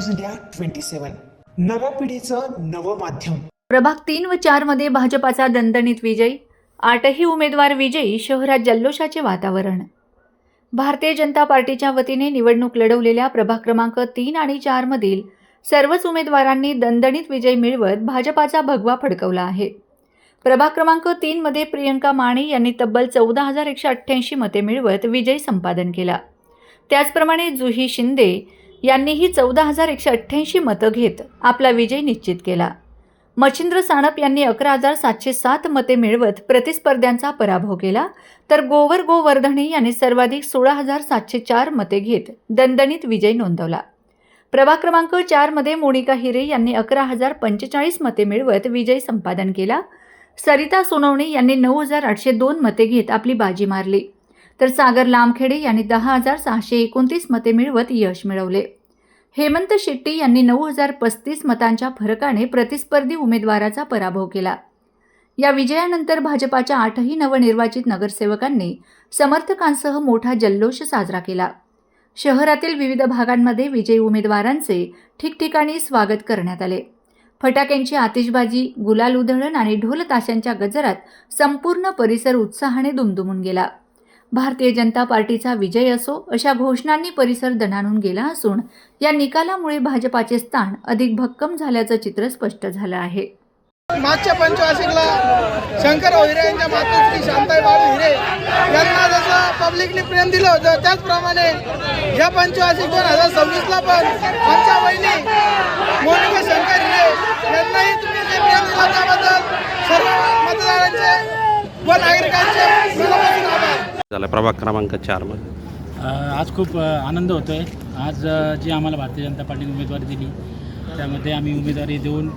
News India 27 नव्या पिढीचं नवं माध्यम। प्रभाग 3 व 4 मध्ये भाजपाचा दणदणीत विजय, 8ही उमेदवार विजयी, शहरात जल्लोषाचे वातावरण। भारतीय जनता पार्टीच्या वतीने निवडणूक लढवलेल्या प्रभाग क्रमांक 3 आणि 4 मधील सर्वच उमेदवारांनी दणदणीत विजय मिळवत भाजपाचा भगवा फडकवला आहे। प्रभाग क्रमांक 3 मध्ये प्रियंका माने यांनी तब्बल 14,188 मते मिळवत विजय संपादन केला। त्याचप्रमाणे जुही शिंदे यांनीही 14,188 मतं घेत आपला विजय निश्चित केला। मच्छिंद्र सानप यांनी 11,707 मते मिळवत प्रतिस्पर्ध्यांचा पराभव केला, तर गोवर गोवर्धने यांनी सर्वाधिक 16,704 मते घेत दणदणीत विजय नोंदवला। प्रभाग क्रमांक 4 मध्ये मोनिका हिरे यांनी 11,045 मते मिळवत विजय संपादन केला। सरिता सोनवणे यांनी 9,802 मते घेत आपली बाजी मारली, तर सागर लामखेडे यांनी 10,629 मते मिळवत यश मिळवले। हेमंत शेट्टी यांनी 9,035 मतांच्या फरकाने प्रतिस्पर्धी उमेदवाराचा पराभव केला। या विजयानंतर भाजपाच्या 8ही नवनिर्वाचित नगरसेवकांनी समर्थकांसह मोठा जल्लोष साजरा केला। शहरातील विविध भागांमध्ये विजयी उमेदवारांचे ठिकठिकाणी स्वागत करण्यात आले। फटाक्यांची आतिषबाजी, गुलाल उधळण आणि ढोल ताशांच्या गजरात संपूर्ण परिसर उत्साहाने दुमदुमून गेला। भारतीय जनता पार्टीचा विजय असो अशा घोषणांनी परिसर दणाणून गेला असून या निकालामुळे भाजपाचे स्थान अधिक भक्कम झाल्याचं चित्र स्पष्ट झालं आहे। मागच्या पंचवार्षिकला शंकर हिरे यांच्या मातोश्री शांताई बाळू हिरे यांना जसं पब्लिकने प्रेम दिलं होतं, त्याचप्रमाणे या पंचवार्षिक 2026ला पण आमच्या वहिनी मोनिका शंकर हिरे यांनाही तुम्ही जे प्रेम दिलं त्याबद्दल सर्व मतदारांचे व नागरिकांचे मनापासून आभार। झाला प्रभाग क्रमांक 4 मध्ये आज खूप आनंद होतो आहे। आज जी आम्हाला भारतीय जनता पार्टीने उमेदवारी दिली त्यामध्ये आम्ही उमेदवारी देऊन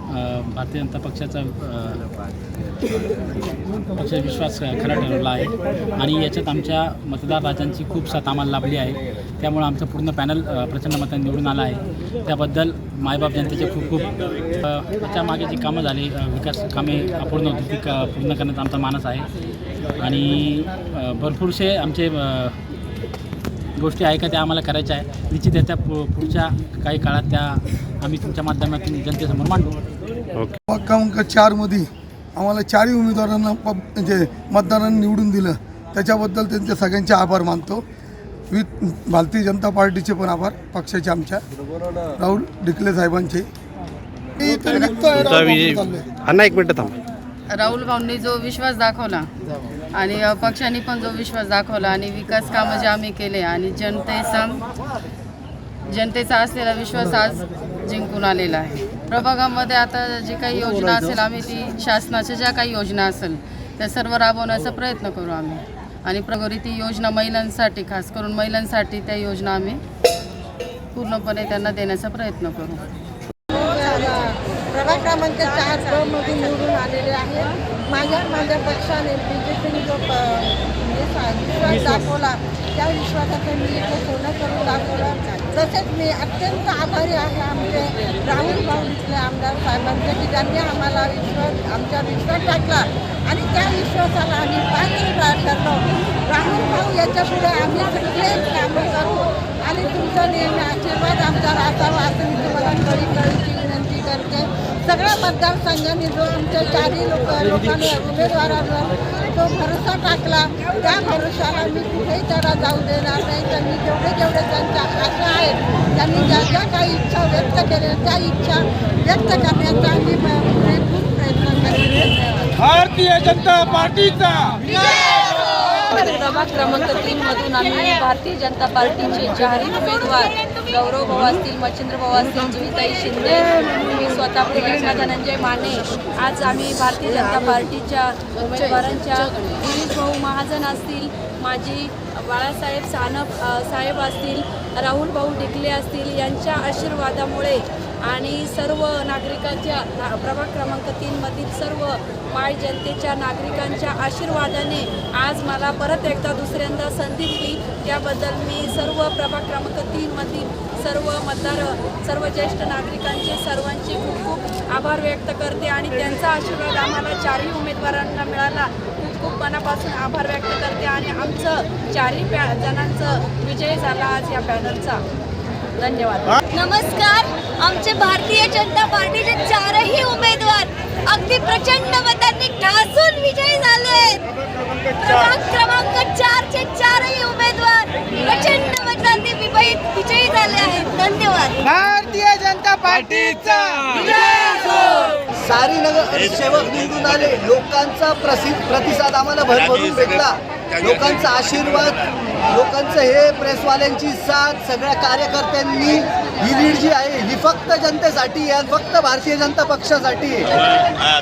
भारतीय जनता पक्षाचा विश्वास खरा ठरवला आहे आणि याच्यात आमच्या मतदार राजांची खूप साथ आम्हाला लाभली आहे। त्यामुळे आमचं पूर्ण पॅनल प्रचंड मतांनी निवडून आला आहे। त्याबद्दल मायबाप जनतेचे खूप खूप त्याच्या मागे जी कामं झाली, विकास कामे अपूर्ण होती ती पूर्ण करण्याचा आमचा मानस आहे आणि भरपूरसे आमचे गोष्टी आहे का त्या आम्हाला करायच्या आहे। निश्चित त्या पुढच्या काही काळात त्या आम्ही तुमच्या माध्यमातून जनतेसमोर मांडू। प्रभाग क्रमांक 4 मध्ये आम्हाला 4ही उमेदवारांना म्हणजे मतदारांनी निवडून दिलं, त्याच्याबद्दल त्यांचे सगळ्यांचे आभार मानतो। भारतीय जनता पार्टीचे पण आभार, पक्षाचे आमच्या राहुल डिकले साहेबांचे। अन्ना एक मिनिट थांब। राहुल भाऊंनी जो विश्वास दाखवला आणि पक्षाने पण जो विश्वास दाखवला आणि विकास कामं जे आम्ही केले आणि जनतेचा असलेला विश्वास आज जिंकून आलेला आहे। प्रभागामध्ये आता जी काही योजना असेल आम्ही ती शासनाच्या ज्या काही योजना असेल त्या सर्व राबवण्याचा प्रयत्न करू आम्ही आणि प्रगती ती योजना महिलांसाठी, खास करून महिलांसाठी त्या योजना आम्ही पूर्णपणे त्यांना देण्याचा प्रयत्न करू। प्रभाग क्रमांक 4 मधून निवडून आलेले आहे। माझ्या पक्षाने BJPने जो विश्वास दाखवला त्या विश्वासाचं मी इथे पूर्ण करून दाखवलं। तसेच मी अत्यंत आभारी आहे आमचे राहुल भाऊ इथले आमदार साहेबांचे की ज्यांनी आम्हाला आमच्या विश्वास टाकला आणि त्या विश्वासाला आम्ही पात्र ठरलो। राहुल भाऊ याच्यापुढे आम्ही सगळेच कामं करू आणि तुमचा नेहमी आशीर्वाद आमचा असावा असं मी तुम्हाला कळकळीची विनंती करते। सगळ्या मतदारसंघांनी जो आमच्या 4ही लोकांनी उमेदवारांवर जो भरोसा टाकला त्या भरोशाला मी कुठेही त्याला जाऊ देणार नाही। त्यांनी जेवढे त्यांच्या आशा आहेत, त्यांनी ज्या काही इच्छा व्यक्त केल्या त्या इच्छा व्यक्त करण्याचा आम्ही खूप प्रयत्न करेन। भारतीय जनता पार्टीचा प्रभाग क्रमांक 3 मधून आम्ही भारतीय जनता पार्टीचे 4ही उमेदवार गौरव भाऊ असतील, मच्छिंद्र भाऊ असतील, जुईताई शिंदे, मी स्वतः प्रियंका धनंजय माने, आज आम्ही भारतीय जनता पार्टीच्या उमेदवारांच्या गिरीश भाऊ महाजन असतील, माजी बाळासाहेब सानप साहेब असतील, राहुल भाऊ डिकले असतील यांच्या आशीर्वादामुळे आणि सर्व नागरिकांच्या प्रभाग क्रमांक 3 मधील सर्व माय जनतेच्या नागरिकांच्या आशीर्वादाने आज मला परत एकदा दुसऱ्यांदा संधी दिली। त्याबद्दल मी सर्व प्रभाग क्रमांक 3 मधील सर्व मतदार, सर्व ज्येष्ठ नागरिकांचे सर्वांचे खूप खूप आभार व्यक्त करते आणि त्यांचा आशीर्वाद आम्हाला 4ही उमेदवारांना मिळाला। खूप मनापासून आभार व्यक्त करते आणि आमचं 4ही जणांचं विजय झाला आज या पॅनलचा। धन्यवाद. नमस्कार. आमचे भारतीय जनता पार्टीचे चारही उमेदवार अगदी प्रचंड मतांनी ठासून विजयी झाले. प्रभाग क्रमांक 4 चे चारही उमेदवार प्रचंड मतांनी विजयी झाले आहेत. धन्यवाद. भारतीय जनता पार्टीचा सारी नगर सेवक निवडून आले. लोकांचा प्रतिसाद आम्हाला भरभरून भेटला. लोकांचा आशीर्वाद, लोकांचं हे प्रेसवाल्यांची साथ, सगळ्या कार्यकर्त्यांनी ही लीड जी आहे ही फक्त जनतेसाठी आहे, फक्त भारतीय जनता पक्षासाठी आहे.